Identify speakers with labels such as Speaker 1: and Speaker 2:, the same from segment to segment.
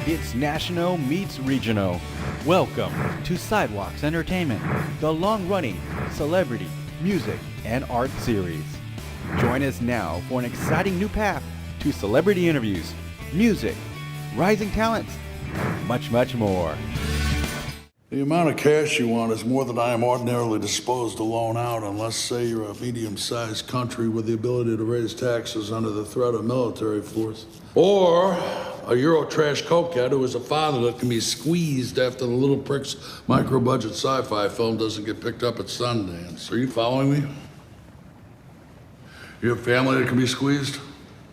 Speaker 1: It's national meets regional. Welcome to Sidewalks Entertainment, the long-running celebrity, music, and art series. Join us now for an exciting new path to celebrity interviews, music, rising talents, and much, much more.
Speaker 2: The amount of cash you want is more than I am ordinarily disposed to loan out unless, say, you're a medium-sized country with the ability to raise taxes under the threat of military force. Or a Eurotrash cokehead who is a father that can be squeezed after the little prick's micro-budget sci-fi film doesn't get picked up at Sundance. Are you following me? You have family that can be squeezed?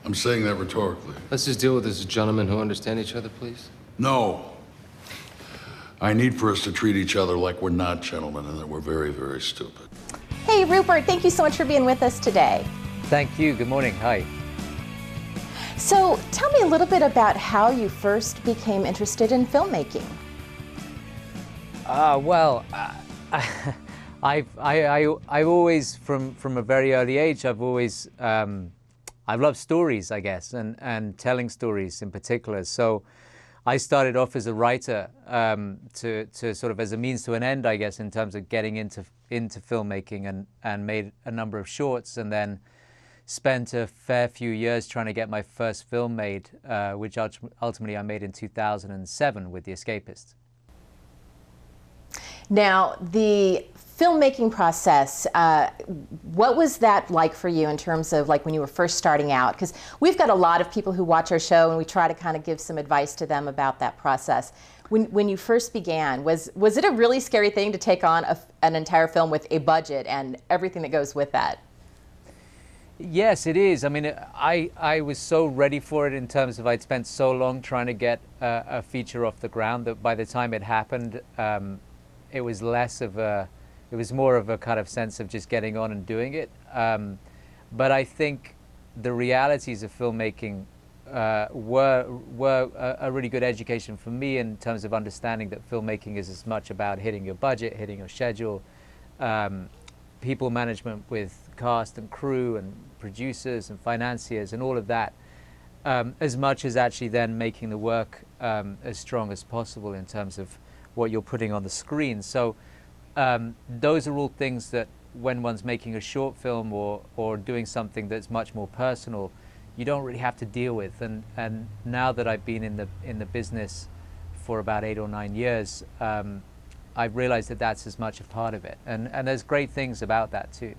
Speaker 2: I'm saying that rhetorically.
Speaker 3: Let's just deal with this as gentlemen who understand each other, please.
Speaker 2: No. I need for us to treat each other like we're not gentlemen and that we're very, very stupid.
Speaker 4: Hey, Rupert, thank you so much for being with us today.
Speaker 5: Thank you. Good morning. Hi.
Speaker 4: So tell me a little bit about how you first became interested in filmmaking.
Speaker 5: I've always, from a very early age, I've loved stories, I guess, and telling stories in particular. So I started off as a writer to sort of as a means to an end, I guess, in terms of getting into filmmaking and made a number of shorts, and then spent a fair few years trying to get my first film made, which ultimately I made in 2007 with The Escapist.
Speaker 4: Now, the filmmaking process, what was that like for you in terms of like when you were first starting out? Because we've got a lot of people who watch our show and we try to kind of give some advice to them about that process. When you first began, was it a really scary thing to take on an entire film with a budget and everything that goes with that?
Speaker 5: Yes, it is. I mean, I was so ready for it in terms of I'd spent so long trying to get a feature off the ground that by the time it happened, it was more of a kind of sense of just getting on and doing it. But I think the realities of filmmaking were a really good education for me in terms of understanding that filmmaking is as much about hitting your budget, hitting your schedule, people management with cast and crew and producers and financiers and all of that, as much as actually then making the work as strong as possible in terms of what you're putting on the screen. So those are all things that when one's making a short film or doing something that's much more personal, you don't really have to deal with. And now that I've been in the business for about 8 or 9 years, I've realized that that's as much a part of it. And there's great things about that too.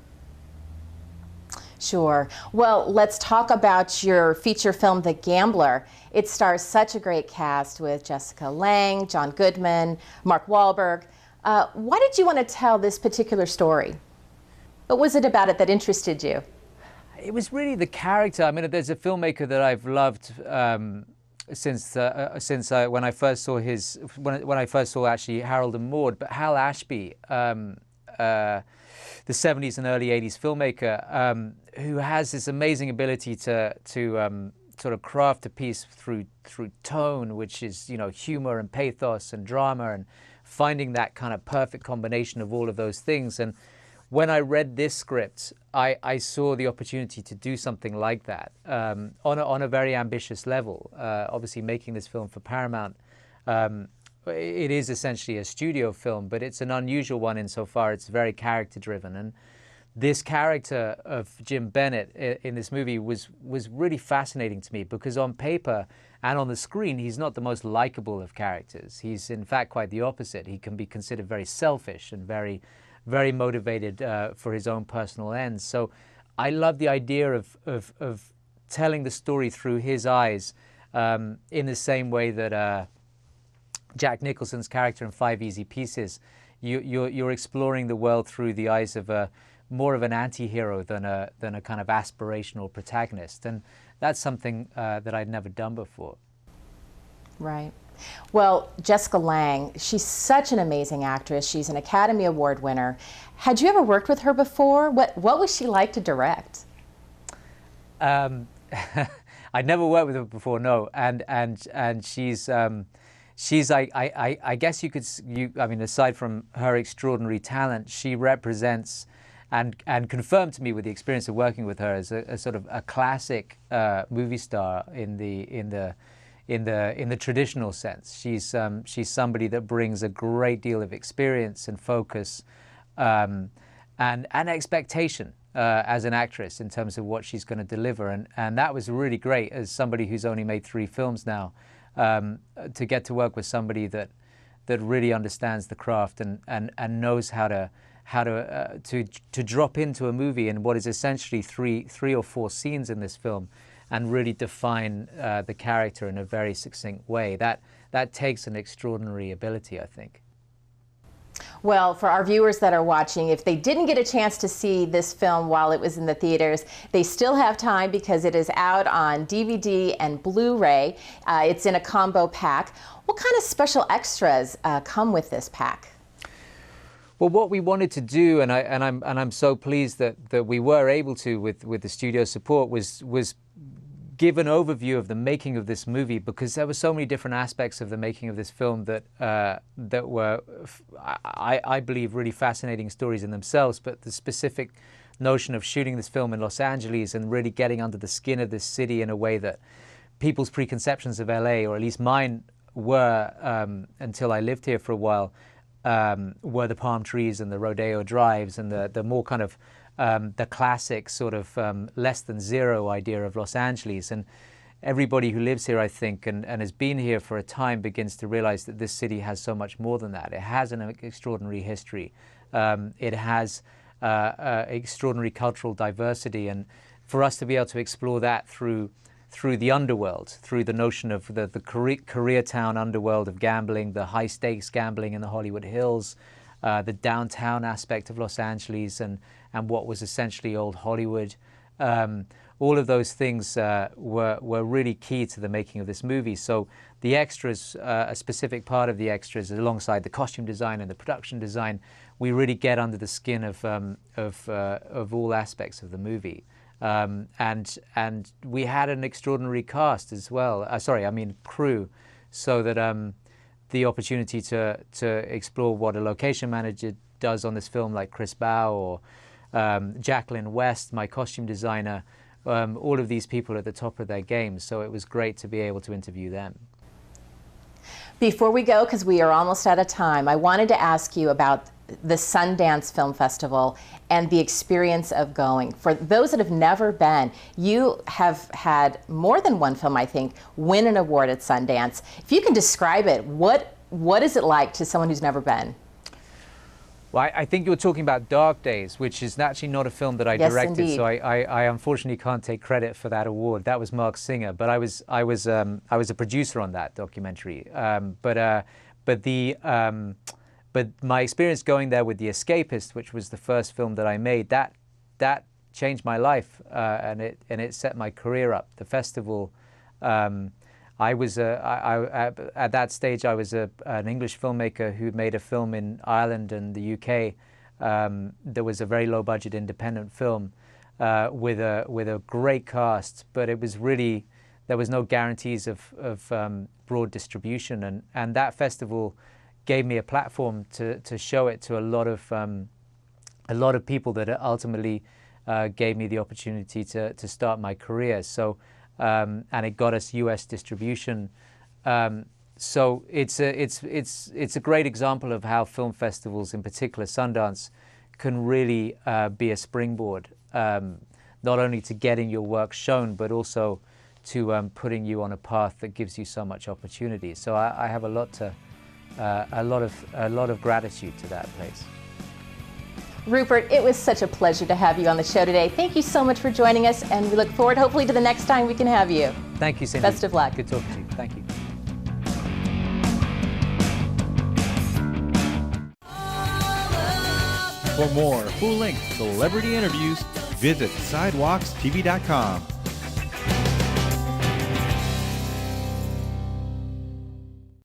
Speaker 4: Sure. Well, let's talk about your feature film, The Gambler. It stars such a great cast with Jessica Lange, John Goodman, Mark Wahlberg. Why did you want to tell this particular story? What was it about it that interested you?
Speaker 5: It was really the character. I mean, there's a filmmaker that I've loved since when I first saw when I first saw actually Harold and Maude, but Hal Ashby, the 70s and early 80s filmmaker, who has this amazing ability to sort of craft a piece through tone, which is, you know, humor and pathos and drama, and finding that kind of perfect combination of all of those things. And when I read this script, I saw the opportunity to do something like that on a very ambitious level. Obviously, making this film for Paramount, it is essentially a studio film, but it's an unusual one insofar it's very character-driven. And this character of Jim Bennett in this movie was really fascinating to me, because on paper and on the screen, he's not the most likable of characters. He's in fact quite the opposite. He can be considered very selfish and very, very motivated for his own personal ends. So I love the idea of telling the story through his eyes in the same way that Jack Nicholson's character in 5 Easy Pieces. You're exploring the world through the eyes of more of an anti-hero than a kind of aspirational protagonist. And that's something that I'd never done before.
Speaker 4: Right. Well, Jessica Lange, she's such an amazing actress. She's an Academy Award winner. Had you ever worked with her before? What was she like to direct?
Speaker 5: I'd never worked with her before, no. And she's I guess I mean, aside from her extraordinary talent, she represents and confirmed to me with the experience of working with her as a sort of a classic movie star in the in the traditional sense. She's somebody that brings a great deal of experience and focus and expectation as an actress in terms of what she's going to deliver, and that was really great as somebody who's only made 3 films now, to get to work with somebody that really understands the craft and knows how to drop into a movie in what is essentially three or four scenes in this film and really define the character in a very succinct way. That takes an extraordinary ability, I think.
Speaker 4: Well, for our viewers that are watching, if they didn't get a chance to see this film while it was in the theaters, they still have time because it is out on DVD and Blu Ray. It's in a combo pack. What kind of special extras come with this pack?
Speaker 5: Well, what we wanted to do, and I'm so pleased that we were able to with the studio support, was give an overview of the making of this movie, because there were so many different aspects of the making of this film that were, I believe, really fascinating stories in themselves. But the specific notion of shooting this film in Los Angeles and really getting under the skin of this city in a way that people's preconceptions of LA, or at least mine, were until I lived here for a while, were the palm trees and the rodeo drives and the more kind of the classic sort of less than zero idea of Los Angeles. And everybody who lives here, I think, and has been here for a time, begins to realize that this city has so much more than that. It has an extraordinary history. It has extraordinary cultural diversity. And for us to be able to explore that through the underworld, through the notion of the Koreatown underworld of gambling, the high-stakes gambling in the Hollywood Hills, the downtown aspect of Los Angeles, and what was essentially old Hollywood. All of those things were really key to the making of this movie. So the extras, a specific part of the extras, alongside the costume design and the production design, we really get under the skin of all aspects of the movie. And we had an extraordinary cast as well. Crew, so that the opportunity to explore what a location manager does on this film, like Chris Bao or Jacqueline West, my costume designer, all of these people at the top of their game. So it was great to be able to interview them.
Speaker 4: Before we go, because we are almost out of time, I wanted to ask you about the Sundance Film Festival and the experience of going. For those that have never been, you have had more than one film, I think, win an award at Sundance. If you can describe it, what is it like to someone who's never been?
Speaker 5: Well, I think you were talking about Dark Days, which is actually not a film that I directed,
Speaker 4: indeed.
Speaker 5: so I unfortunately can't take credit for that award. That was Mark Singer, but I was a producer on that documentary. But my experience going there with The Escapist, which was the first film that I made, that changed my life, and it set my career up. The festival, at that stage I was an English filmmaker who made a film in Ireland and the UK. There was a very low budget independent film with a great cast, but it was really, there was no guarantees of broad distribution, and that festival gave me a platform to show it to a lot of people that ultimately gave me the opportunity to start my career. So and it got us US distribution. So it's a great example of how film festivals, in particular Sundance, can really be a springboard, not only to getting your work shown, but also to putting you on a path that gives you so much opportunity. So I have a lot of gratitude to that place.
Speaker 4: Rupert, it was such a pleasure to have you on the show today. Thank you so much for joining us, and we look forward, hopefully, to the next time we can have you.
Speaker 5: Thank you, Cindy.
Speaker 4: Best of luck.
Speaker 5: Good talking to you. Thank you.
Speaker 1: For more full-length celebrity interviews, visit sidewalkstv.com.